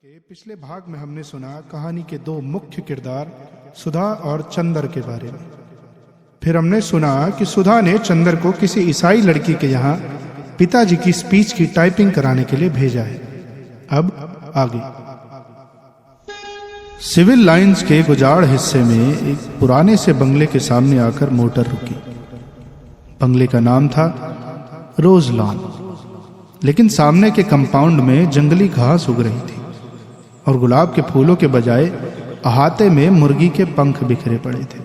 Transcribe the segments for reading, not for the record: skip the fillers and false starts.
के पिछले भाग में हमने सुना कहानी के दो मुख्य किरदार सुधा और चंदर के बारे में। फिर हमने सुना कि सुधा ने चंदर को किसी ईसाई लड़की के यहाँ पिताजी की स्पीच की टाइपिंग कराने के लिए भेजा है। अब आगे सिविल लाइंस के गुजाड़ हिस्से में एक पुराने से बंगले के सामने आकर मोटर रुकी। बंगले का नाम था रोज लॉन, लेकिन सामने के कंपाउंड में जंगली घास उग रही थी और गुलाब के फूलों के बजाय अहाते में मुर्गी के पंख बिखरे पड़े थे।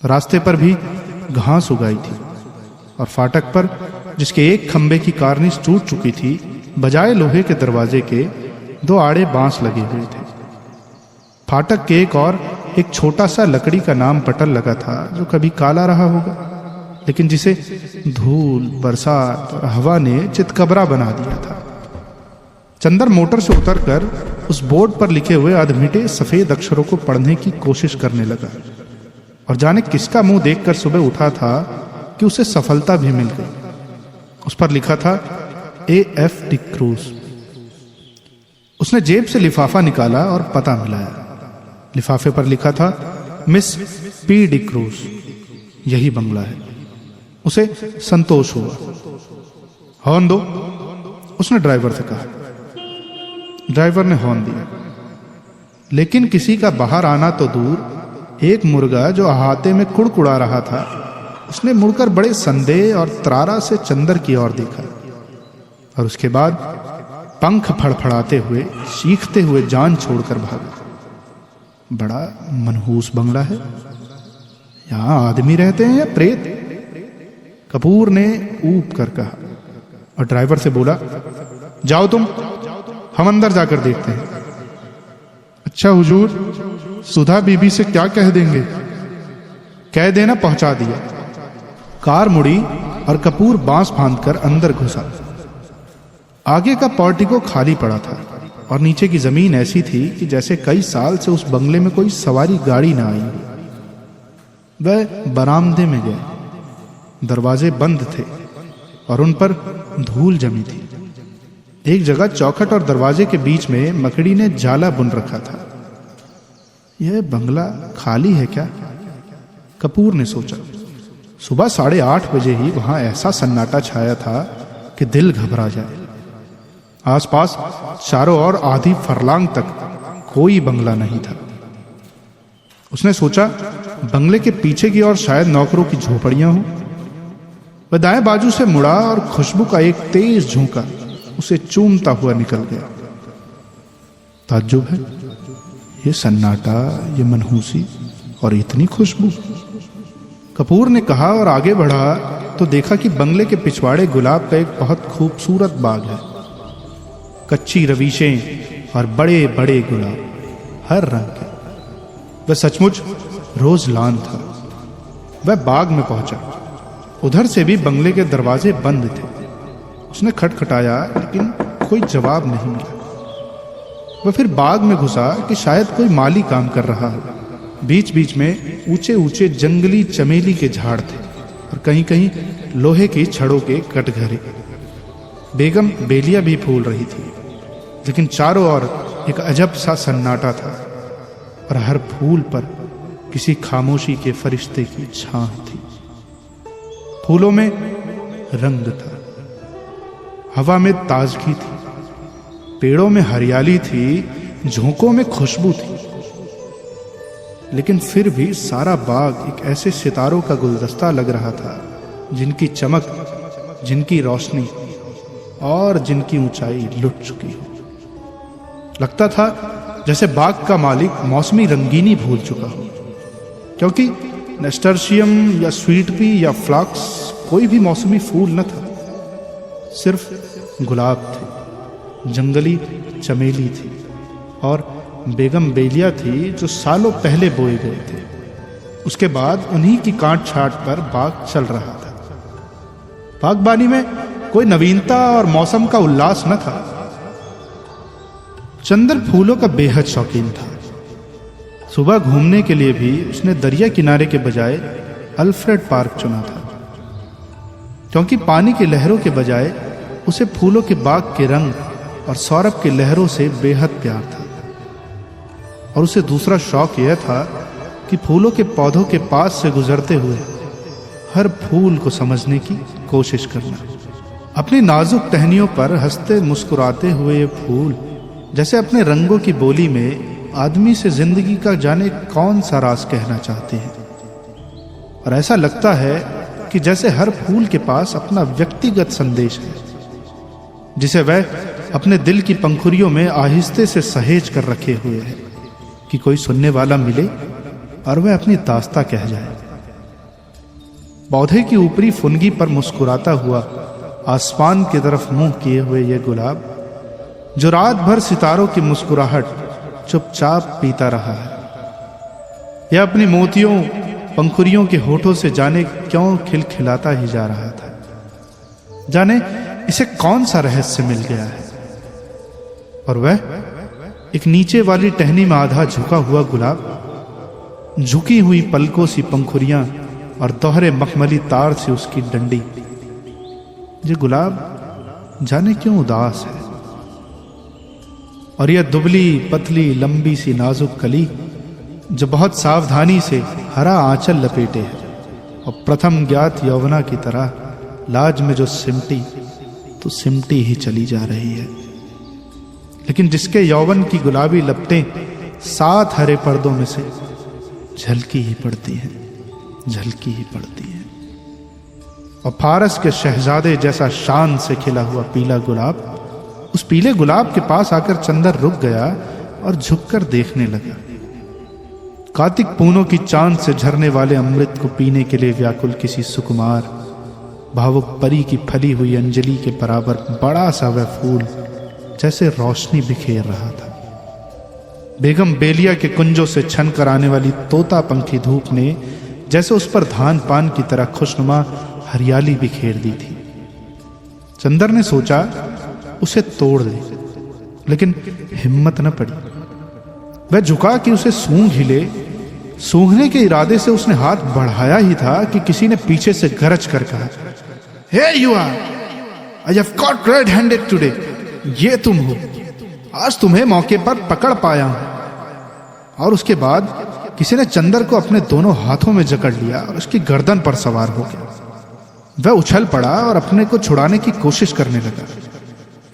रास्ते पर भी घास उगाई थी और फाटक पर, जिसके एक खंबे की कार्निश टूट चुकी थी, बजाय लोहे के दरवाजे के दो आड़े बांस लगे हुए थे। फाटक के एक छोटा सा लकड़ी का नाम पटल लगा था, जो कभी काला रहा होगा, लेकिन जिसे धूल, बरसात और हवा ने चितकबरा बना दिया था। चंदर मोटर से उतरकर उस बोर्ड पर लिखे हुए अधमिटे सफेद अक्षरों को पढ़ने की कोशिश करने लगा और जाने किसका मुंह देखकर सुबह उठा था कि उसे सफलता भी मिल गई। उस पर लिखा था A.F. डिक्रूज। उसने जेब से लिफाफा निकाला और पता मिलाया। लिफाफे पर लिखा था मिस P. डिक्रूज। यही बंगला है। उसे संतोष हुआ। हॉर्न दो, उसने ड्राइवर से कहा। ड्राइवर ने हॉर्न दिया, लेकिन किसी का बाहर आना तो दूर, एक मुर्गा जो अहाते में कुड़कुड़ा रहा था, उसने मुड़कर बड़े संदेह और त्रारा से चंदर की ओर देखा और उसके बाद पंख फड़फड़ाते हुए, चीखते हुए जान छोड़कर भागा। बड़ा मनहूस बंगला है। यहां आदमी रहते हैं या प्रेत? कपूर ने ऊब कर कहा और ड्राइवर से बोला, जाओ तुम, हम अंदर जाकर देखते हैं। अच्छा हुजूर, सुधा बीबी से क्या कह देंगे? कह देना पहुंचा दिया। कार मुड़ी और कपूर बांस फांदकर अंदर घुसा। आगे का पोर्टिको खाली पड़ा था और नीचे की जमीन ऐसी थी कि जैसे कई साल से उस बंगले में कोई सवारी गाड़ी ना आई। वह बरामदे में गए। दरवाजे बंद थे और उन पर धूल जमी थी। एक जगह चौखट और दरवाजे के बीच में मकड़ी ने जाला बुन रखा था। यह बंगला खाली है क्या? कपूर ने सोचा। सुबह 8:30 बजे ही वहां ऐसा सन्नाटा छाया था कि दिल घबरा जाए। आसपास चारों ओर आधी फरलांग तक कोई बंगला नहीं था। उसने सोचा, बंगले के पीछे की ओर शायद नौकरों की झोपड़ियां हों। वह दाएं बाजू से मुड़ा और खुशबू का एक तेज झोंका उसे चूमता हुआ निकल गया। ताज्जुब है, ये सन्नाटा, ये मनहूसी और इतनी खुशबू। कपूर ने कहा और आगे बढ़ा तो देखा कि बंगले के पिछवाड़े गुलाब का एक बहुत खूबसूरत बाग है। कच्ची रवीशें और बड़े बड़े गुलाब, हर रंग के। वह सचमुच रोज लॉन था। वह बाग में पहुंचा। उधर से भी बंगले के दरवाजे बंद थे। उसने खटखटाया, लेकिन कोई जवाब नहीं मिला। वह फिर बाग में घुसा कि शायद कोई माली काम कर रहा हो। बीच बीच में ऊंचे ऊंचे जंगली चमेली के झाड़ थे और कहीं कहीं लोहे की छड़ों के कटघरे। बेगम बेलिया भी फूल रही थी, लेकिन चारों ओर एक अजब सा सन्नाटा था और हर फूल पर किसी खामोशी के फरिश्ते की छां थी। फूलों में रंग था, हवा में ताजगी थी, पेड़ों में हरियाली थी, झोंकों में खुशबू थी। लेकिन फिर भी सारा बाग एक ऐसे सितारों का गुलदस्ता लग रहा था जिनकी चमक, जिनकी रोशनी और जिनकी ऊंचाई लुट चुकी हो। लगता था जैसे बाग का मालिक मौसमी रंगीनी भूल चुका हो, क्योंकि नेस्टर्शियम या स्वीट पी या फ्लाक्स, कोई भी मौसमी फूल न था। सिर्फ गुलाब थे, जंगली चमेली थी और बेगम बेलिया थी जो सालों पहले बोए गए थे। उसके बाद उन्हीं की काट छाट पर बाग चल रहा था। बागबानी में कोई नवीनता और मौसम का उल्लास न था। चंदर फूलों का बेहद शौकीन था। सुबह घूमने के लिए भी उसने दरिया किनारे के बजाय अल्फ्रेड पार्क चुना था, क्योंकि पानी की लहरों के बजाय उसे फूलों के बाग के रंग और सौरभ की लहरों से बेहद प्यार था। और उसे दूसरा शौक यह था कि फूलों के पौधों के पास से गुजरते हुए हर फूल को समझने की कोशिश करना। अपनी नाजुक टहनियों पर हंसते मुस्कुराते हुए ये फूल जैसे अपने रंगों की बोली में आदमी से जिंदगी का जाने कौन सा राज कहना चाहते हैं। और ऐसा लगता है कि जैसे हर फूल के पास अपना व्यक्तिगत संदेश है, जिसे वह अपने दिल की पंखुड़ियों में आहिस्ते से सहेज कर रखे हुए है कि कोई सुनने वाला मिले और वह अपनी दास्तां कह जाए। पौधे की ऊपरी फुनगी पर मुस्कुराता हुआ आसमान की तरफ मुंह किए हुए यह गुलाब, जो रात भर सितारों की मुस्कुराहट चुपचाप पीता रहा है, यह अपनी मोतियों पंखुड़ियों के होठों से जाने क्यों खिलखिलाता ही जा रहा था। जाने इसे कौन सा रहस्य मिल गया है। और वह एक नीचे वाली टहनी में आधा झुका हुआ गुलाब, झुकी हुई पलकों सी पंखुड़ियां और दोहरे मखमली तार से उसकी डंडी। ये गुलाब जाने क्यों उदास है। और यह दुबली पतली लंबी सी नाजुक कली जो बहुत सावधानी से हरा आंचल लपेटे है और प्रथम ज्ञात यौवना की तरह लाज में जो सिमटी तो सिमटी ही चली जा रही है, लेकिन जिसके यौवन की गुलाबी लपटें 7 हरे पर्दों में से झलकी ही पड़ती हैं, झलकी ही पड़ती हैं। और फारस के शहजादे जैसा शान से खिला हुआ पीला गुलाब, उस पीले गुलाब के पास आकर चंदर रुक गया और झुककर देखने लगा। कार्तिक पूनों की चांद से झरने वाले अमृत को पीने के लिए व्याकुल किसी सुकुमार भावुक परी की फली हुई अंजलि के बराबर बड़ा सा वह फूल जैसे रोशनी बिखेर रहा था। बेगम बेलिया के कुंजों से छन कर आने वाली तोता पंखी धूप ने जैसे उस पर धान पान की तरह खुशनुमा हरियाली बिखेर दी थी। चंदर ने सोचा उसे तोड़ दे, लेकिन हिम्मत न पड़ी। वह झुका कि उसे सूंघ ही ले। सूंघने के इरादे से उसने हाथ बढ़ाया ही था कि किसी ने पीछे से गरज कर कहा, "Here you are! I have caught red-handed today." ये तुम हो, आज तुम्हें मौके पर पकड़ पाया हूं। और उसके बाद किसी ने चंदर को अपने दोनों हाथों में जकड़ लिया और उसकी गर्दन पर सवार हो गया। वह उछल पड़ा और अपने को छुड़ाने की कोशिश करने लगा।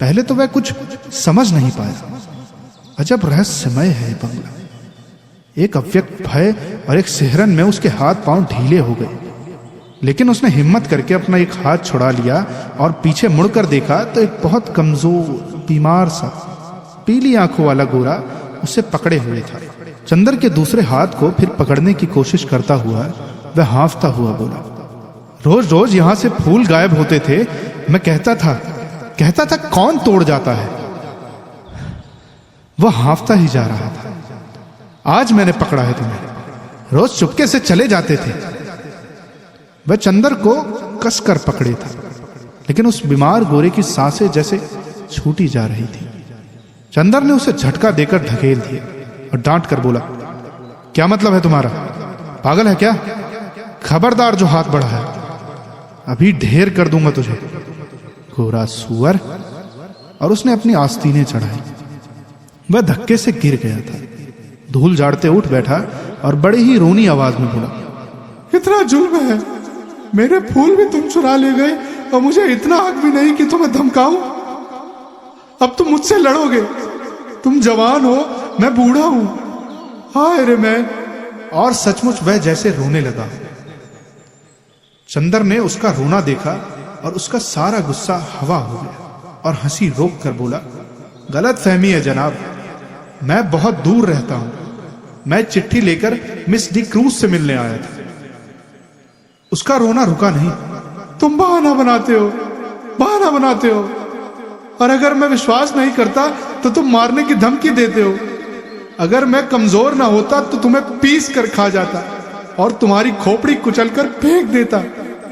पहले तो वह कुछ समझ नहीं पाया। अजब रहस्यमय है बंगला। एक अव्यक्त भय और एक सिहरन में उसके हाथ पांव ढीले हो गए, लेकिन उसने हिम्मत करके अपना एक हाथ छुड़ा लिया और पीछे मुड़कर देखा तो एक बहुत कमजोर बीमार सा पीली आंखों वाला गोरा उसे पकड़े हुए था। चंदर के दूसरे हाथ को फिर पकड़ने की कोशिश करता हुआ वह हांफता हुआ बोला, "रोज रोज यहां से फूल गायब होते थे। मैं कहता था कौन तोड़ जाता है।" वह हांफता ही जा रहा था। "आज मैंने पकड़ा है तुम्हें। रोज चुपके से चले जाते थे।" वह चंदर को कसकर पकड़े था, लेकिन उस बीमार गोरे की सांसें जैसे छूटी जा रही थी। चंदर ने उसे झटका देकर ढकेल दिया और डांट कर बोला, "क्या मतलब है तुम्हारा? पागल है क्या? खबरदार जो हाथ बढ़ा है, अभी ढेर कर दूंगा तुझे, गोरा सुअर।" और उसने अपनी आस्तीनें चढ़ाई। वह धक्के से गिर गया था। धूल झाड़ते उठ बैठा और बड़ी ही रोनी आवाज में बोला, "इतना जुल्म है, मेरे फूल भी तुम चुरा ले गए और मुझे इतना हक भी नहीं कि तुम्हें धमकाऊं। अब तुम मुझसे लड़ोगे। तुम जवान हो, मैं बूढ़ा हूं। हाय रे मैं।" और सचमुच वह जैसे रोने लगा। चंदर ने उसका रोना देखा और उसका सारा गुस्सा हवा हो गया और हंसी रोक कर बोला, "गलत फहमी है जनाब, मैं बहुत दूर रहता हूं। मैं चिट्ठी लेकर मिस डी क्रूज से मिलने आया था।" उसका रोना रुका नहीं। "तुम बहाना बनाते हो, बहाना बनाते हो, और अगर मैं विश्वास नहीं करता तो तुम मारने की धमकी देते हो। अगर मैं कमजोर ना होता तो तुम्हें पीस कर खा जाता और तुम्हारी खोपड़ी कुचल कर फेंक देता,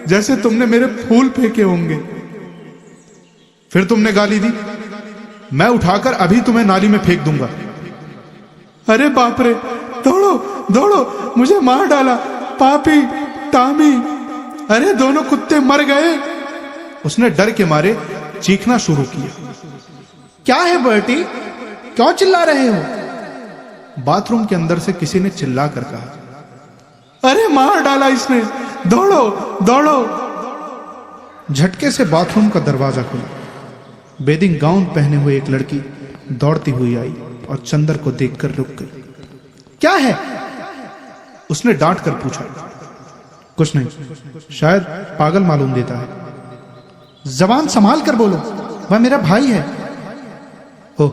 जैसे तुमने मेरे फूल फेंके होंगे। फिर तुमने गाली दी, मैं उठाकर अभी तुम्हें नाली में फेंक दूंगा। अरे बाप रे, दौड़ो दौड़ो, मुझे मार डाला, पापी टामी, अरे दोनों कुत्ते मर गए।" उसने डर के मारे चीखना शुरू किया। क्या है बर्टी, क्यों चिल्ला रहे हो? बाथरूम के अंदर से किसी ने चिल्ला कर कहा, अरे मार डाला इसने, दौड़ो दौड़ो। झटके से बाथरूम का दरवाजा खुला। बेदिंग गाउन पहने हुए एक लड़की दौड़ती हुई आई और चंदर को देखकर रुक गई। क्या है? उसने डांट कर पूछा। कुछ नहीं, शायद पागल मालूम देता है। जबान संभाल कर बोलो, वह मेरा भाई है। हो,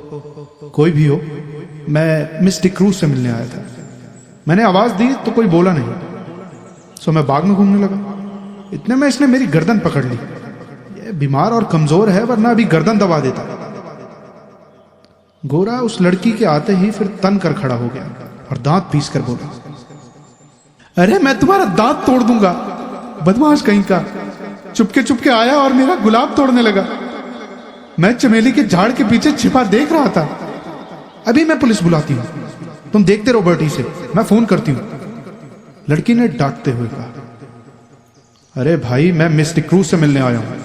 कोई भी हो, मैं मिस डिक्रूज से मिलने आया था। मैंने आवाज दी तो कोई बोला नहीं, सो मैं बाग में घूमने लगा। इतने में इसने मेरी गर्दन पकड़ ली। ये बीमार और कमजोर है, वरना अभी गर्दन दबा देता। गोरा उस लड़की के आते ही फिर तन कर खड़ा हो गया और दांत पीस कर बोला, अरे मैं तुम्हारा दांत तोड़ दूंगा, बदमाश कहीं का। चुपके चुपके आया और मेरा गुलाब तोड़ने लगा। मैं चमेली के झाड़ के पीछे छिपा देख रहा था। अभी मैं पुलिस बुलाती हूं, तुम देखते रहो बर्टी से, मैं फोन करती हूं। लड़की ने डांटते हुए कहा, अरे भाई, मैं मिस डिक्रूज से मिलने आया हूं।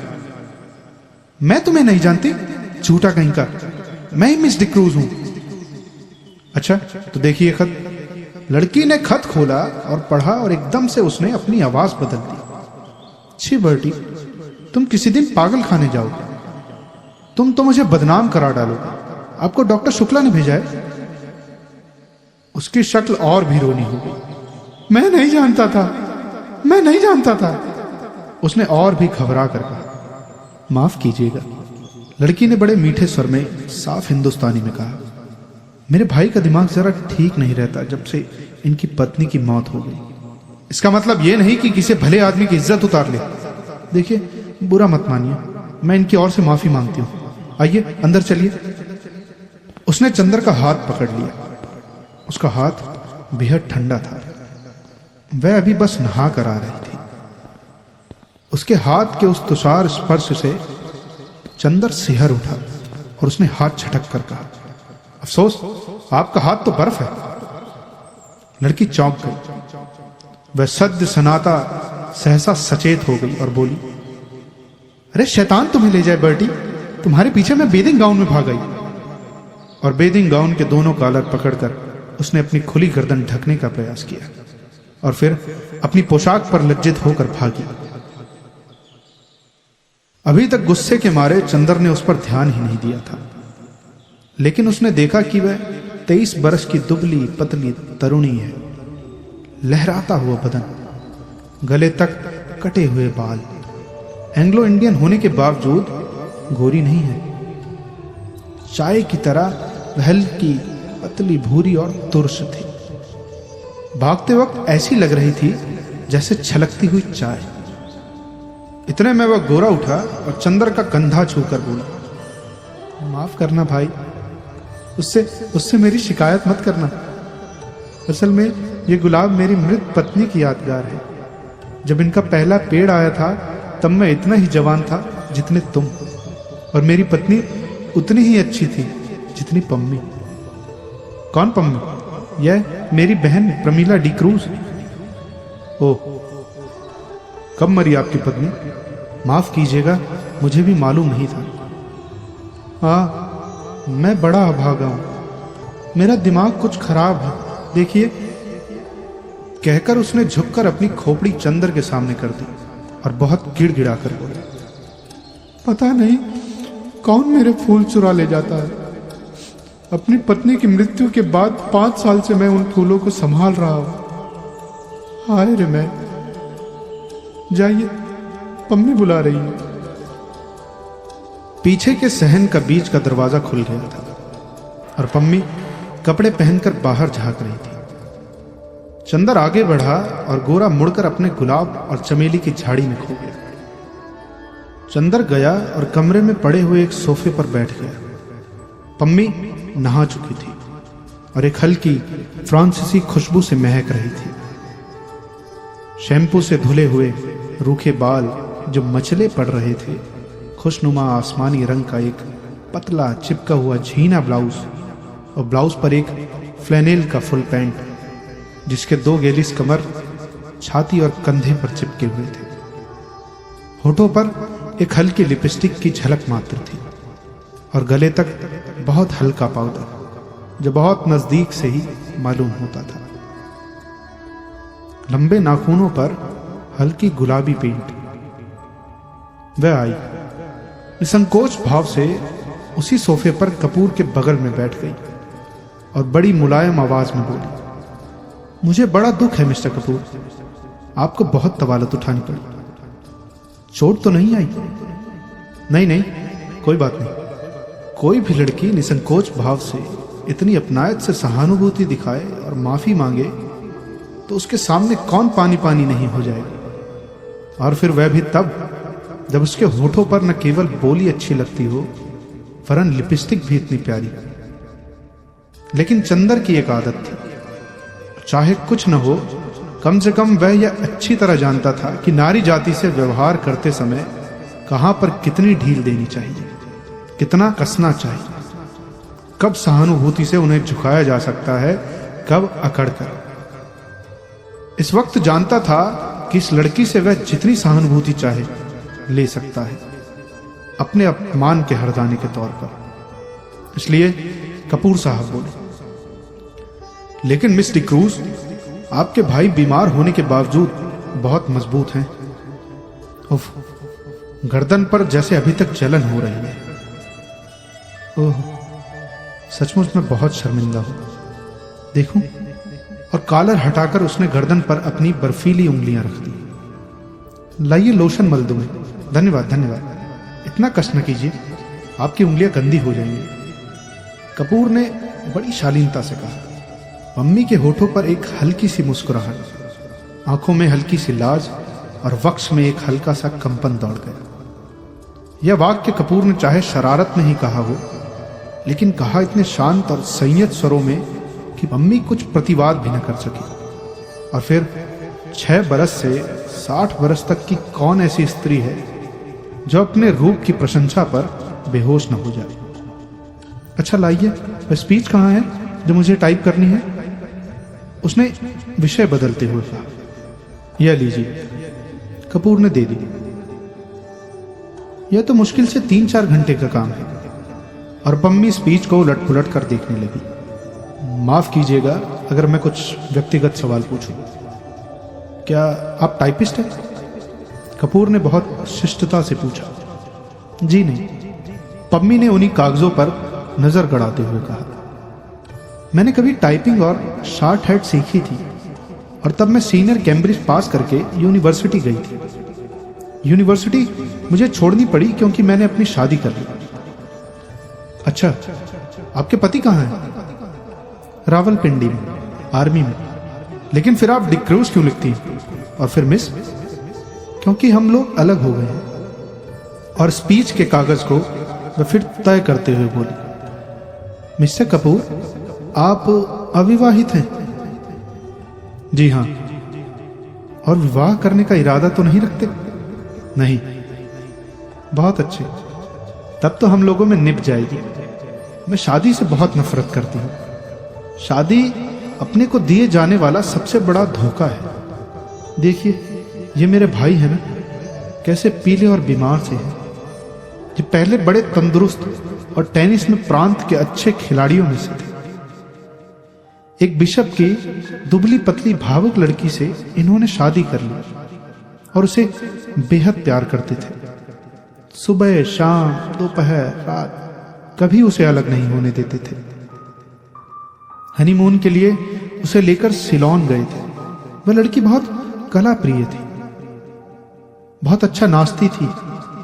मैं तुम्हें नहीं जानती, झूठा कहीं का। मैं ही मिस डिक्रूज हूं। अच्छा तो देखिए खत। लड़की ने खत खोला और पढ़ा और एकदम से उसने अपनी आवाज बदल दी। छी बर्टी, तुम किसी दिन पागल खाने जाओगे। तुम तो मुझे बदनाम करा डालोगे। आपको डॉक्टर शुक्ला ने भेजा है। उसकी शक्ल और भी रोनी हो गई। मैं नहीं जानता था, मैं नहीं जानता था। उसने और भी घबरा कर कहा, माफ कीजिएगा। लड़की ने बड़े मीठे स्वर में साफ हिंदुस्तानी में कहा, मेरे भाई का दिमाग जरा ठीक नहीं रहता जब से इनकी पत्नी की मौत हो गई। इसका मतलब यह नहीं कि किसी भले आदमी की इज्जत उतार ले। देखिए, बुरा मत मानिए, मैं इनकी ओर से माफी मांगती हूं। आइए अंदर चलिए। उसने चंदर का हाथ पकड़ लिया। उसका हाथ बेहद ठंडा था। वह अभी बस नहा कर आ रही थी। उसके हाथ के उस तुषार स्पर्श से चंदर सिहर उठा और उसने हाथ झटक कर कहा, अफसोस, आपका हाथ तो बर्फ है। लड़की चौंक गई। वह सद्य सनाता सहसा सचेत हो गई और बोली, अरे शैतान तुम्हें ले जाए बर्टी, तुम्हारे पीछे मैं बेदिंग गाउन में भाग गई। और बेदिंग गाउन के दोनों कॉलर पकड़कर उसने अपनी खुली गर्दन ढकने का प्रयास किया और फिर अपनी पोशाक पर लज्जित होकर भागी। अभी तक गुस्से के मारे चंदर ने उस पर ध्यान ही नहीं दिया था, लेकिन उसने देखा कि वह 23 बरस की दुबली पतली तरुणी है। लहराता हुआ बदन, गले तक कटे हुए बाल, एंग्लो इंडियन होने के बावजूद गोरी नहीं है। चाय की तरह हल्की पतली भूरी और तुर्स थी। भागते वक्त ऐसी लग रही थी जैसे छलकती हुई चाय। इतने में वह गोरा उठा और चंदर का कंधा छूकर बोला, माफ करना भाई, उससे मेरी शिकायत मत करना। असल में ये गुलाब मेरी मृत पत्नी की यादगार है। जब इनका पहला पेड़ आया था तब मैं इतना ही जवान था जितने तुम, और मेरी पत्नी उतनी ही अच्छी थी जितनी पम्मी। कौन पम्मी? यह मेरी बहन प्रमीला डिक्रूज। ओह, कब मरी आपकी पत्नी? माफ कीजिएगा, मुझे भी मालूम नहीं था। हाँ, मैं बड़ा अभागा हूं, मेरा दिमाग कुछ खराब है, देखिए। कहकर उसने झुककर अपनी खोपड़ी चंदर के सामने कर दी और बहुत गिड़गिड़ा कर बोला, पता नहीं कौन मेरे फूल चुरा ले जाता है। अपनी पत्नी की मृत्यु के बाद 5 साल से मैं उन फूलों को संभाल रहा हूं। हाय रे मैं। जाइए, पम्मी बुला रही है। पीछे के सहन का बीच का दरवाजा खुल गया था और पम्मी कपड़े पहनकर बाहर झांक रही थी। चंदर आगे बढ़ा और गोरा मुड़कर अपने गुलाब और चमेली की झाड़ी में खो गया। चंदर गया और कमरे में पड़े हुए एक सोफे पर बैठ गया। पम्मी नहा चुकी थी और एक हल्की फ्रांसीसी खुशबू से महक रही थी। शैम्पू से धुले हुए रूखे बाल जो मचले पड़ रहे थे, खुशनुमा आसमानी रंग का एक पतला चिपका हुआ झीना ब्लाउज और ब्लाउज पर एक फ्लैनेल का फुल पैंट जिसके 2 गेलिस कमर, छाती और कंधे पर चिपके हुए थे। होठों पर एक हल्की लिपस्टिक की झलक मात्र थी। और गले तक बहुत हल्का पाउडर, जो बहुत नजदीक से ही मालूम होता था। लंबे नाखूनों पर हल्की गुलाबी पेंट। वह आई, निसंकोच भाव से उसी सोफे पर कपूर के बगल में बैठ गई और बड़ी मुलायम आवाज में बोली, मुझे बड़ा दुख है मिस्टर कपूर, आपको बहुत तवालत उठानी पड़ी। चोट तो नहीं आई? नहीं नहीं, कोई बात नहीं। कोई भी लड़की निसंकोच भाव से इतनी अपनायत से सहानुभूति दिखाए और माफी मांगे तो उसके सामने कौन पानी पानी नहीं हो जाएगी। और फिर वह भी तब जब उसके होठों पर न केवल बोली अच्छी लगती हो, वरन लिपस्टिक भी इतनी प्यारी। लेकिन चंदर की एक आदत थी, चाहे कुछ न हो, कम से कम वह यह अच्छी तरह जानता था कि नारी जाति से व्यवहार करते समय कहां पर कितनी ढील देनी चाहिए, कितना कसना चाहिए, कब सहानुभूति से उन्हें झुकाया जा सकता है, कब अकड़ कर। इस वक्त जानता था कि इस लड़की से वह जितनी सहानुभूति चाहे ले सकता है, अपने अपमान के हरजाने के तौर पर। इसलिए कपूर साहब बोले, लेकिन मिस डिक्रूज, आपके भाई बीमार होने के बावजूद बहुत मजबूत हैं। उफ, गर्दन पर जैसे अभी तक जलन हो रही है। ओह, सचमुच मैं बहुत शर्मिंदा हूं। देखूं? और कॉलर हटाकर उसने गर्दन पर अपनी बर्फीली उंगलियां रख दी। लाइए लोशन मल दूं मैं। धन्यवाद धन्यवाद, इतना कष्ट न कीजिए, आपकी उंगलियां गंदी हो जाएंगी। कपूर ने बड़ी शालीनता से कहा। मम्मी के होठों पर एक हल्की सी मुस्कुराहट, आंखों में हल्की सी लाज और वक्ष में एक हल्का सा कंपन दौड़ गया। यह वाक्य कपूर ने चाहे शरारत में ही कहा हो, लेकिन कहा इतने शांत और संयत स्वरों में कि मम्मी कुछ प्रतिवाद भी न कर सकी। और फिर 6 बरस से 60 बरस तक की कौन ऐसी स्त्री है जो अपने रूप की प्रशंसा पर बेहोश न हो जाए। अच्छा लाइए, वह स्पीच कहाँ है जो मुझे टाइप करनी है? उसने विषय बदलते हुए कहा। यह लीजिए। कपूर ने दे दी। यह तो मुश्किल से 3-4 घंटे का काम है। और मम्मी स्पीच को उलट पुलट कर देखने लगी। माफ कीजिएगा अगर मैं कुछ व्यक्तिगत सवाल पूछूं। क्या आप टाइपिस्ट हैं? कपूर ने बहुत शिष्टता से पूछा। जी नहीं। पम्मी ने उन्हीं कागजों पर नजर गड़ाते हुए कहा। मैंने कभी टाइपिंग और शॉर्ट हैंड सीखी थी और तब मैं सीनियर कैम्ब्रिज पास करके यूनिवर्सिटी गई थी। यूनिवर्सिटी मुझे छोड़नी पड़ी क्योंकि मैंने अपनी शादी कर ली। अच्छा, आपके पति कहाँ हैं? रावलपिंडी में, आर्मी में। लेकिन फिर आप डिक्रूज क्यों लिखती हैं? और फिर मिस? क्योंकि हम लोग अलग हो गए हैं। और स्पीच के कागज को वह फिर तय करते हुए बोली, मिस्टर कपूर, आप अविवाहित हैं? जी हाँ। और विवाह करने का इरादा तो नहीं रखते? नहीं। बहुत अच्छे, तब तो हम लोगों में निभ जाएगी। मैं शादी से बहुत नफरत करती हूं। शादी अपने को दिए जाने वाला सबसे बड़ा धोखा है। देखिए, ये मेरे भाई हैं ना, कैसे पीले और बीमार से हैं। ये पहले बड़े तंदुरुस्त और टेनिस में प्रांत के अच्छे खिलाड़ियों में से थे। एक बिशप की दुबली पतली भावुक लड़की से इन्होंने शादी कर ली और उसे बेहद प्यार करते थे। सुबह, शाम, दोपहर, रात कभी उसे अलग नहीं होने देते थे। हनीमून के लिए उसे लेकर सिलोन गए थे। वह लड़की बहुत कला प्रिय थी, बहुत अच्छा नाचती थी,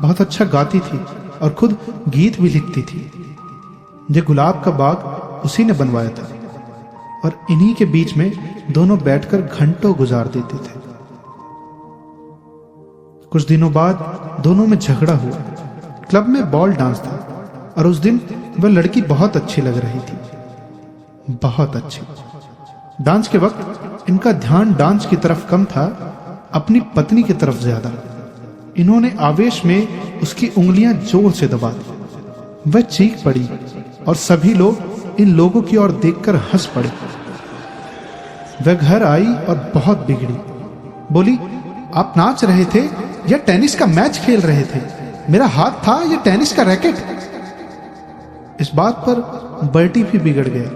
बहुत अच्छा गाती थी और खुद गीत भी लिखती थी। ये गुलाब का बाग उसी ने बनवाया था और इन्हीं के बीच में दोनों बैठकर घंटों गुजार देते थे। कुछ दिनों बाद दोनों में झगड़ा हुआ। क्लब में बॉल डांस था और उस दिन वह लड़की बहुत अच्छी लग रही थी, बहुत अच्छी। डांस के वक्त इनका ध्यान डांस की तरफ कम था, अपनी पत्नी की तरफ ज्यादा। इन्होंने आवेश में उसकी उंगलियां जोर से दबा दी। वह चीख पड़ी और सभी लोग इन लोगों की ओर देखकर हंस पड़े। वह घर आई और बहुत बिगड़ी। बोली, आप नाच रहे थे या टेनिस का मैच खेल रहे थे? मेरा हाथ था या टेनिस का रैकेट? इस बात पर बर्टी भी बिगड़ गया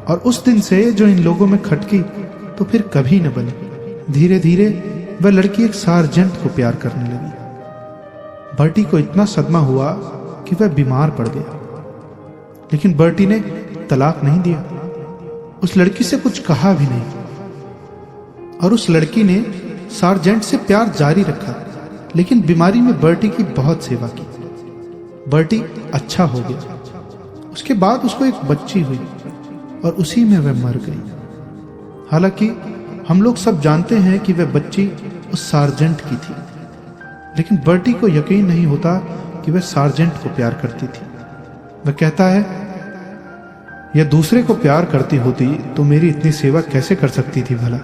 और उस दिन से जो इन लोगों में खटकी तो फिर कभी न बनी। धीरे धीरे वह लड़की एक सार्जेंट को प्यार करने लगी। बर्टी को इतना सदमा हुआ कि वह बीमार पड़ गया, लेकिन बर्टी ने तलाक नहीं दिया, उस लड़की से कुछ कहा भी नहीं और उस लड़की ने सार्जेंट से प्यार जारी रखा, लेकिन बीमारी में बर्टी की बहुत सेवा की। बर्टी अच्छा हो गया। उसके बाद उसको एक बच्ची हुई और उसी में वह मर गई। हालांकि हम लोग सब जानते हैं कि वह बच्ची उस सार्जेंट की थी, लेकिन बर्टी को यकीन नहीं होता कि वह सार्जेंट को प्यार करती थी। वह कहता है, यह दूसरे को प्यार करती होती तो मेरी इतनी सेवा कैसे कर सकती थी भला।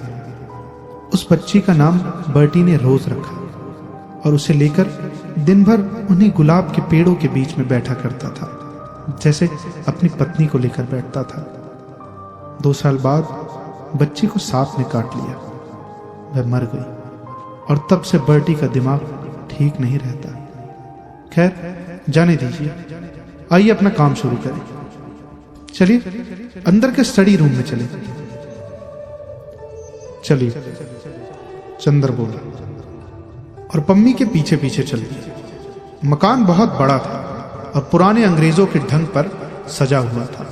उस बच्ची का नाम बर्टी ने रोज रखा और उसे लेकर दिन भर उन्हीं गुलाब के पेड़ों के बीच में बैठा करता था, जैसे अपनी पत्नी को लेकर बैठता था। 2 साल बाद बच्ची को सांप ने काट लिया, वह मर गई और तब से बर्टी का दिमाग ठीक नहीं रहता। खैर जाने दीजिए, आइए अपना काम शुरू करें। चलिए अंदर के स्टडी रूम में चले। चलिए, चंद्र बोला और पम्मी के पीछे पीछे चल दिए। मकान बहुत बड़ा था और पुराने अंग्रेजों के ढंग पर सजा हुआ था।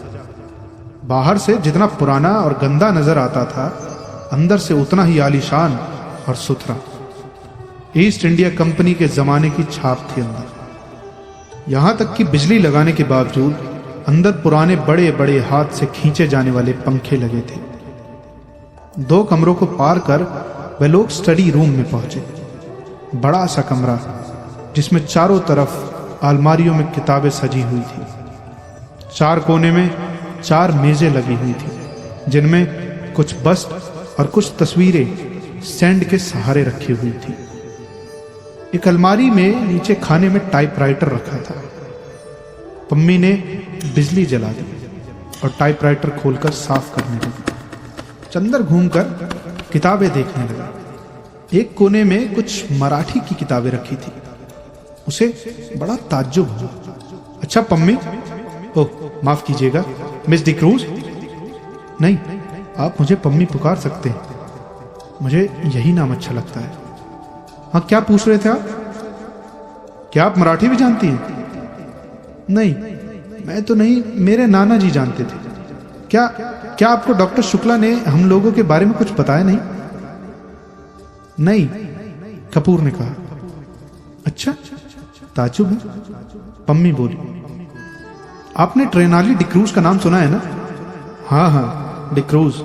बाहर से जितना पुराना और गंदा नजर आता था, अंदर से उतना ही आलीशान और सुथरा। ईस्ट इंडिया कंपनी के जमाने की छाप थी अंदर। यहां तक कि बिजली लगाने के बावजूद अंदर पुराने बड़े बड़े हाथ से खींचे जाने वाले पंखे लगे थे। 2 कमरों को पार कर वे लोग स्टडी रूम में पहुंचे। बड़ा सा कमरा जिसमें चारों तरफ अलमारियों में किताबें सजी हुई थी। 4 कोने में 4 मेजें लगी हुई थी, जिनमें कुछ बस्ट और कुछ तस्वीरें स्टैंड के सहारे रखी हुई थी। एक अलमारी में नीचे खाने में टाइपराइटर रखा था। पम्मी ने बिजली जला दी और टाइपराइटर खोलकर साफ करने लगी। चंदर घूमकर किताबें देखने लगा। एक कोने में कुछ मराठी की किताबें रखी थी। उसे बड़ा ताज्जुब हुआ। अच्छा पम्मी, ओह माफ कीजिएगा, मिस डिक्रूज? नहीं, आप मुझे पम्मी पुकार सकते हैं, मुझे यही नाम अच्छा लगता है। हाँ, क्या पूछ रहे थे आप? क्या आप मराठी भी जानती हैं? नहीं, मैं तो नहीं, मेरे नाना जी जानते थे। क्या आपको डॉक्टर शुक्ला ने हम लोगों के बारे में कुछ बताया नहीं? नहीं, कपूर ने कहा। अच्छा, ताज्जुब है, पम्मी बोली। आपने ट्रेनाली डिक्रूज का नाम सुना है ना? हाँ हाँ, डिक्रूज,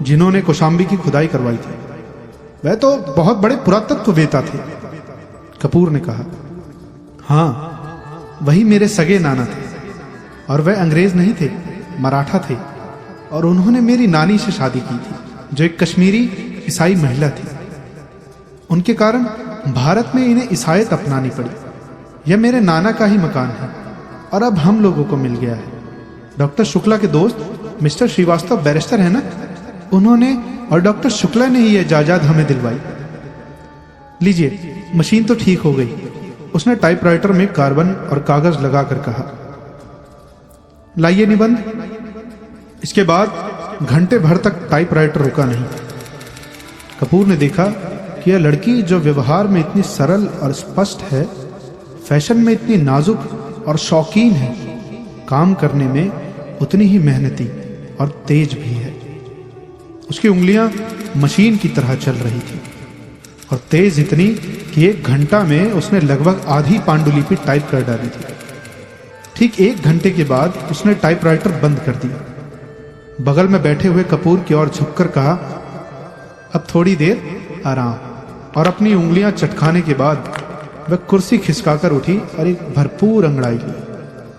जिन्होंने कौशाम्बी की खुदाई करवाई थी। वह तो बहुत बड़े पुरातत्ववेता थे, कपूर ने कहा। हाँ, वही मेरे सगे नाना थे और वह अंग्रेज नहीं थे, मराठा थे, और उन्होंने मेरी नानी से शादी की थी, जो एक कश्मीरी ईसाई महिला थी। उनके कारण भारत में इन्हें ईसाईयत अपनानी पड़ी। यह मेरे नाना का ही मकान है और अब हम लोगों को मिल गया है। डॉक्टर शुक्ला के दोस्त मिस्टर श्रीवास्तव बैरिस्टर है ना, उन्होंने और डॉक्टर शुक्ला ने ही यह जायदाद हमें दिलवाई। लीजिए, मशीन तो ठीक हो गई। उसने टाइपराइटर में कार्बन और कागज लगाकर कहा, लाइए निबंध। इसके बाद घंटे भर तक टाइपराइटर रुका नहीं। कपूर ने देखा कि यह लड़की जो व्यवहार में इतनी सरल और स्पष्ट है, फैशन में इतनी नाजुक और शौकीन है, काम करने में उतनी ही मेहनती और तेज भी है। उसकी उंगलियां मशीन की तरह चल रही थी और तेज इतनी कि 1 घंटा में उसने लगभग आधी पांडुलिपि टाइप कर डाली थी। ठीक 1 घंटे के बाद उसने टाइपराइटर बंद कर दिया। बगल में बैठे हुए कपूर की ओर झुककर कहा, अब थोड़ी देर आराम। और अपनी उंगलियां चटकाने के बाद वह कुर्सी खिसकाकर उठी और एक भरपूर अंगड़ाई ली।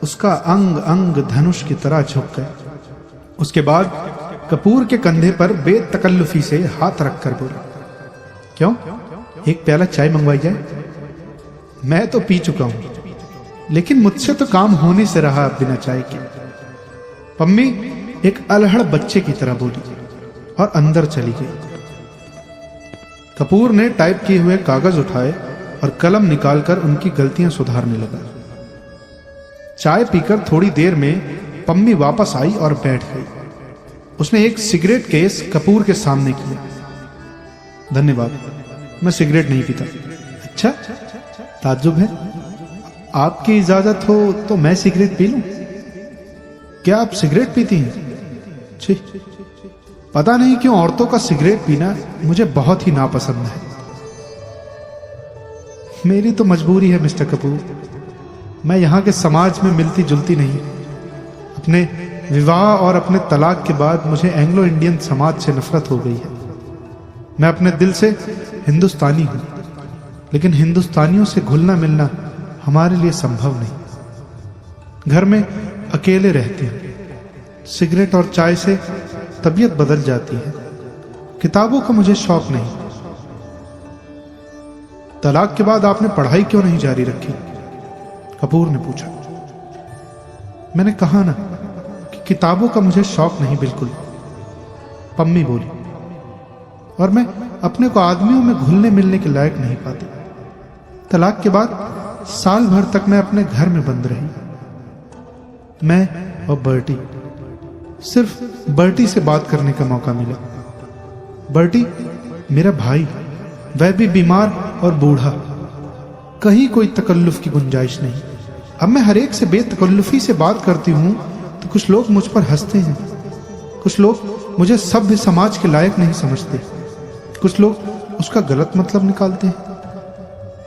उसका अंग अंग धनुष की तरह झुक गया। उसके बाद कपूर के कंधे पर बेतकल्लुफी से हाथ रखकर बोला, क्यों, एक प्याला चाय मंगवाई जाए? मैं तो पी चुका हूं, लेकिन मुझसे तो काम होने से रहा बिना चाय के। पम्मी एक अलहड़ बच्चे की तरह बोली और अंदर चली गई। कपूर ने टाइप किए हुए कागज उठाए और कलम निकालकर उनकी गलतियां सुधारने लगा। चाय पीकर थोड़ी देर में पम्मी वापस आई और बैठ गई। उसने एक सिगरेट केस कपूर के सामने किया। धन्यवाद, मैं सिगरेट नहीं पीता। अच्छा, ताज्जुब है। आपकी इजाजत हो तो मैं सिगरेट पी लूं? क्या आप सिगरेट पीती हैं? छी, पता नहीं क्यों औरतों का सिगरेट पीना मुझे बहुत ही नापसंद है। मेरी तो मजबूरी है मिस्टर कपूर, मैं यहां के समाज में मिलती जुलती नहीं। अपने विवाह और अपने तलाक के बाद मुझे एंग्लो इंडियन समाज से नफरत हो गई है। मैं अपने दिल से हिंदुस्तानी हूं, लेकिन हिंदुस्तानियों से घुलना मिलना हमारे लिए संभव नहीं। घर में अकेले रहते हैं। सिगरेट और चाय से तबीयत बदल जाती है। किताबों का मुझे शौक नहीं। तलाक के बाद आपने पढ़ाई क्यों नहीं जारी रखी? कपूर ने पूछा। मैंने कहा ना कि किताबों का मुझे शौक नहीं बिल्कुल, पम्मी बोली। और मैं अपने को आदमियों में घुलने मिलने के लायक नहीं पाती। तलाक के बाद साल भर तक मैं अपने घर में बंद रही। मैं और बर्टी, सिर्फ बर्टी से बात करने का मौका मिला। बर्टी मेरा भाई, वह भी बीमार और बूढ़ा। कहीं कोई तकल्लुफ की गुंजाइश नहीं। अब मैं हर एक से बेतकल्लुफी से बात करती हूं तो कुछ लोग मुझ पर हंसते हैं। कुछ लोग मुझे सभ्य समाज के लायक नहीं समझते। कुछ लोग उसका गलत मतलब निकालते हैं।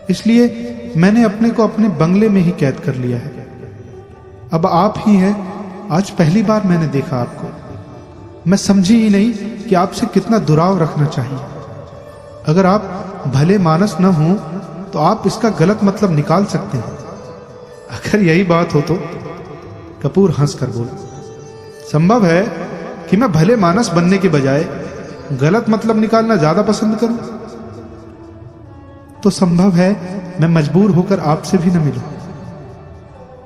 इसलिए मैंने अपने को अपने बंगले में ही कैद कर लिया है। अब आप ही हैं। आज पहली बार मैंने देखा आपको। मैं समझी ही नहीं कि आपसे कितना दुराव रखना चाहिए। अगर आप भले मानस न हो तो आप इसका गलत मतलब निकाल सकते हैं। अगर यही बात हो तो, कपूर हंसकर बोला, संभव है कि मैं भले मानस बनने के बजाय गलत मतलब निकालना ज्यादा पसंद करूं। तो संभव है मैं मजबूर होकर आपसे भी न मिलूं।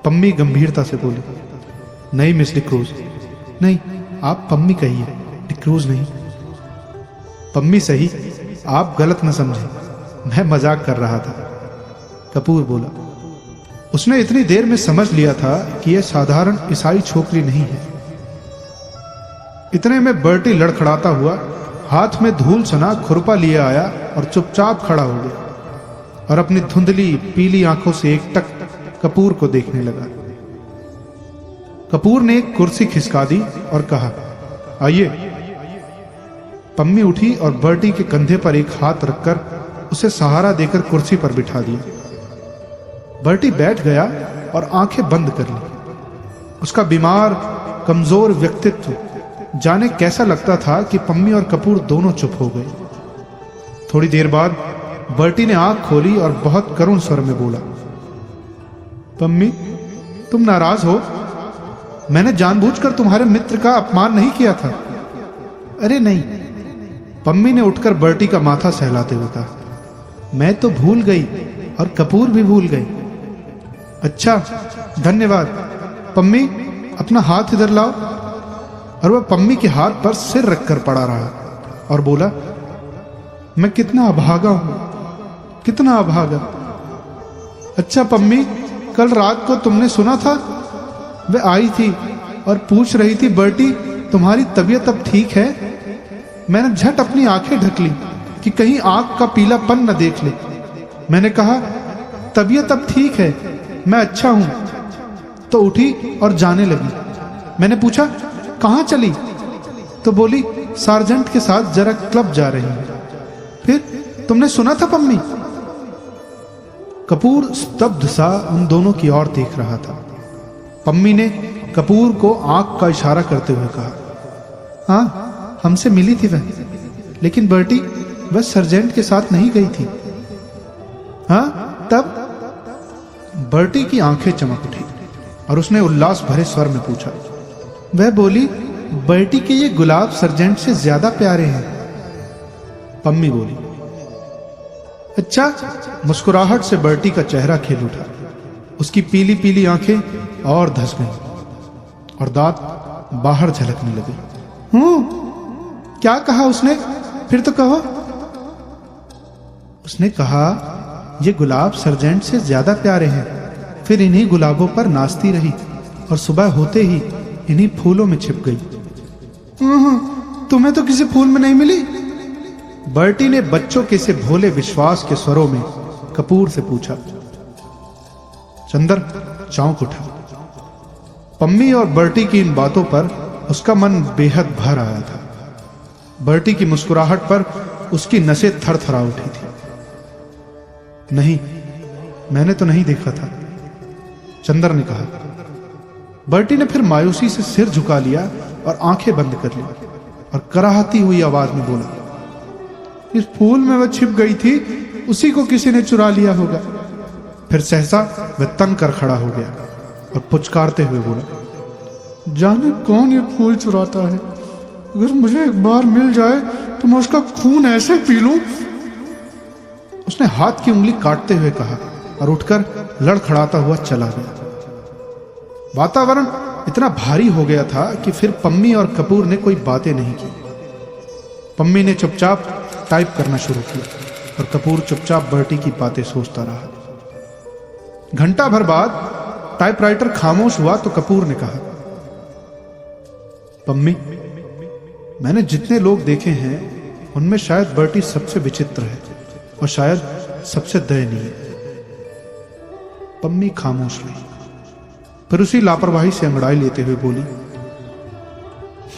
पम्मी गंभीरता से बोली। नहीं मिस डिक्रूज, नहीं, आप पम्मी कहिए, डिक्रूज नहीं। पम्मी सही, आप गलत न समझे, मैं मजाक कर रहा था, कपूर बोला। उसने इतनी देर में समझ लिया था कि यह साधारण ईसाई छोकरी नहीं है। इतने में बर्टी लड़खड़ाता हुआ हाथ में धूल सना खुरपा लिए आया और चुपचाप खड़ा हो गया और अपनी धुंधली पीली आंखों से एकटक कपूर को देखने लगा। कपूर ने एक कुर्सी खिसका दी और कहा, आइए। पम्मी उठी और बर्टी के कंधे पर एक हाथ रखकर उसे सहारा देकर कुर्सी पर बिठा दिया। बर्टी बैठ गया और आंखें बंद कर ली। उसका बीमार, कमजोर व्यक्तित्व जाने कैसा लगता था कि पम्मी और कपूर दोनों चुप हो गए। थोड़ी देर बाद बर्टी ने आंख खोली और बहुत करुण स्वर में बोला, पम्मी, तुम नाराज हो? मैंने जानबूझकर तुम्हारे मित्र का अपमान नहीं किया था। अरे नहीं, पम्मी ने उठकर बर्टी का माथा सहलाते हुए कहा, मैं तो भूल गई और कपूर भी भूल गई। अच्छा, धन्यवाद। पम्मी, अपना हाथ इधर लाओ। और वह पम्मी के हाथ पर सिर रखकर पड़ा रहा और बोला, मैं कितना अभागा हूं, कितना अभागा। अच्छा पम्मी, कल रात को तुमने सुना था? वह आई थी और पूछ रही थी, बर्टी तुम्हारी तबीयत अब ठीक है? मैंने झट अपनी आंखें ढक ली कि कहीं आंख का पीलापन न देख ले। मैंने कहा, तबीयत अब ठीक है, मैं अच्छा हूं। तो उठी और जाने लगी। मैंने पूछा, कहां चली? तो बोली, सार्जेंट के साथ जरा क्लब जा रही है। फिर तुमने सुना था पम्मी? कपूर स्तब्ध सा उन दोनों की ओर देख रहा था। पम्मी ने कपूर को आंख का इशारा करते हुए कहा, हाँ, हमसे मिली थी वह, लेकिन बर्टी वह सर्जेंट के साथ नहीं गई थी। हाँ, तब? बर्टी की आंखें चमक उठी और उसने उल्लास भरे स्वर में पूछा। वह बोली, बर्टी के ये गुलाब सर्जेंट से ज्यादा प्यारे हैं। पम्मी बोली। अच्छा। मुस्कुराहट से बर्टी का चेहरा खिल उठा। उसकी पीली पीली आंखें और धंस गईं और दांत बाहर झलकने लगे। क्या कहा उसने? फिर तो कहो। उसने कहा, ये गुलाब सर्जेंट से ज्यादा प्यारे हैं। फिर इन्हीं गुलाबों पर नाचती रही और सुबह होते ही इन्हीं फूलों में छिप गई। तुम्हें तो किसी फूल में नहीं मिली? बर्टी ने बच्चों के से भोले विश्वास के स्वरों में कपूर से पूछा। चंदर चौंक उठा। पम्मी और बर्टी की इन बातों पर उसका मन बेहद भर आया था। बर्टी की मुस्कुराहट पर उसकी नसें थरथरा उठी थी। नहीं, मैंने तो नहीं देखा था, चंदर ने कहा। बर्टी ने फिर मायूसी से सिर झुका लिया और आंखें बंद कर ली और कराहती हुई आवाज में बोला, इस फूल में वह छिप गई थी, उसी को किसी ने चुरा लिया होगा। फिर सहसा वह तंग कर खड़ा हो गया और पुचकारते हुए बोला, जाने कौन ये फूल चुराता है। अगर मुझे एक बार मिल जाए तो मैं उसका खून ऐसे पी लूं। उसने हाथ की उंगली काटते हुए कहा और उठकर लड़खड़ाता हुआ चला गया। वातावरण इतना भारी हो गया था कि फिर पम्मी और कपूर ने कोई बातें नहीं की। पम्मी ने चुपचाप टाइप करना शुरू किया और कपूर चुपचाप बर्टी की बातें सोचता रहा। घंटा भर बाद टाइपराइटर खामोश हुआ तो कपूर ने कहा, पम्मी, मैंने जितने लोग देखे हैं उनमें शायद बर्टी सबसे विचित्र है और शायद सबसे दयनीय। पम्मी खामोश रही, फिर उसी लापरवाही से अंगड़ाई लेते हुए बोली,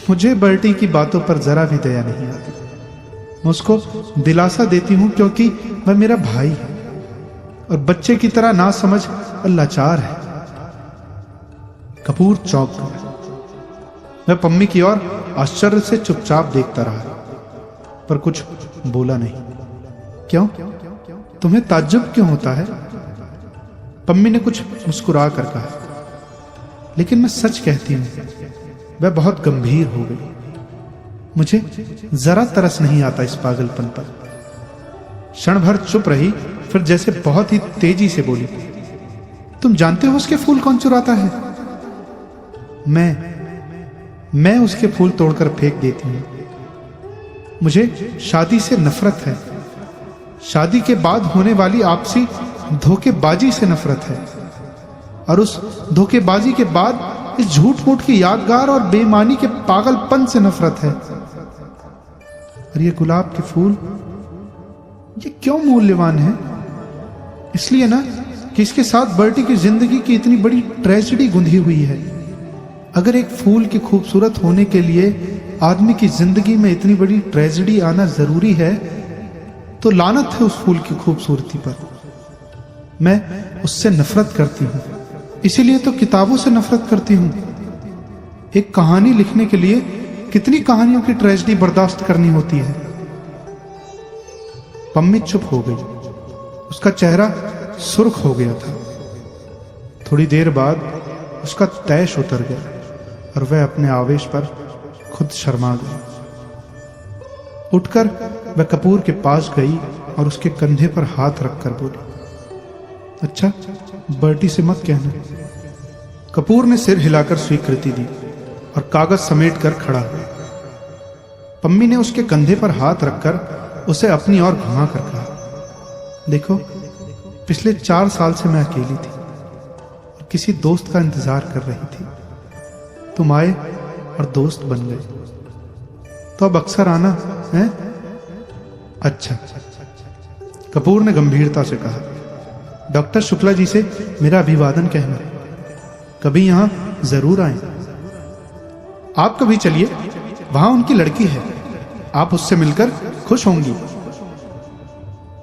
मुझे बर्टी की बातों पर जरा भी दया नहीं आती। मैं उसको दिलासा देती हूं क्योंकि वह मेरा भाई है और बच्चे की तरह ना समझ और लाचार है। कपूर चौंक गया। मैं पम्मी की ओर आश्चर्य से चुपचाप देखता रहा पर कुछ बोला नहीं। क्यों? तुम्हें ताज्जुब क्यों होता है? पम्मी ने कुछ मुस्कुरा कर कहा, लेकिन मैं सच कहती हूं, वह बहुत गंभीर हो गई। मुझे जरा तरस नहीं आता इस पागलपन पर। क्षण भर चुप रही, फिर जैसे बहुत ही तेजी से बोली, तुम जानते हो उसके फूल कौन चुराता है? मैं उसके फूल तोड़कर फेंक देती हूं। मुझे शादी से नफरत है। शादी के बाद होने वाली आपसी धोखेबाजी से नफरत है और उस धोखेबाजी के बाद इस झूठ मूठ की यादगार और बेईमानी के पागलपन से नफरत है। और ये गुलाब के फूल, ये क्यों मूल्यवान है? इसलिए ना कि इसके साथ बर्टी की जिंदगी की इतनी बड़ी ट्रेजेडी गुंधी हुई है। अगर एक फूल के खूबसूरत होने के लिए आदमी की जिंदगी में इतनी बड़ी ट्रेजेडी आना जरूरी है तो लानत है उस फूल की खूबसूरती पर। मैं उससे नफरत करती हूं, इसीलिए तो किताबों से नफरत करती हूं। एक कहानी लिखने के लिए कितनी कहानियों की ट्रेजेडी बर्दाश्त करनी होती है। पम्मी चुप हो गई। उसका चेहरा सुर्ख हो गया था। थोड़ी देर बाद उसका तैश उतर गया और वह अपने आवेश पर खुद शर्मा गई। उठकर वह कपूर के पास गई और उसके कंधे पर हाथ रखकर बोली, अच्छा, बर्टी से मत कहना। कपूर ने सिर हिलाकर स्वीकृति दी और कागज समेट कर खड़ा हुआ। पम्मी ने उसके कंधे पर हाथ रखकर उसे अपनी ओर घुमा कर कहा, देखो, पिछले 4 साल से मैं अकेली थी और किसी दोस्त का इंतजार कर रही थी। तुम आए और दोस्त बन गए, तो अब अक्सर आना है? अच्छा। कपूर ने गंभीरता से कहा, डॉक्टर शुक्ला जी से मेरा अभिवादन कहना, कभी यहां जरूर आए। आप कभी चलिए, वहां उनकी लड़की है, आप उससे मिलकर खुश होंगी।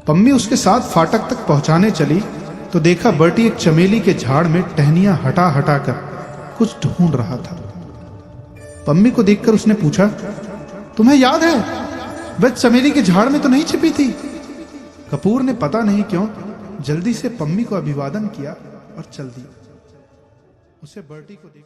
पम्मी उसके साथ फाटक तक पहुंचाने चली तो देखा बर्टी एक चमेली के झाड़ में टहनियां हटा हटा कर कुछ ढूंढ रहा था। पम्मी को देखकर उसने पूछा, तुम्हें याद है वह चमेली के झाड़ में तो नहीं छिपी थी? कपूर ने पता नहीं क्यों जल्दी से पम्मी को अभिवादन किया और चल दिया। उसे बर्टी को देख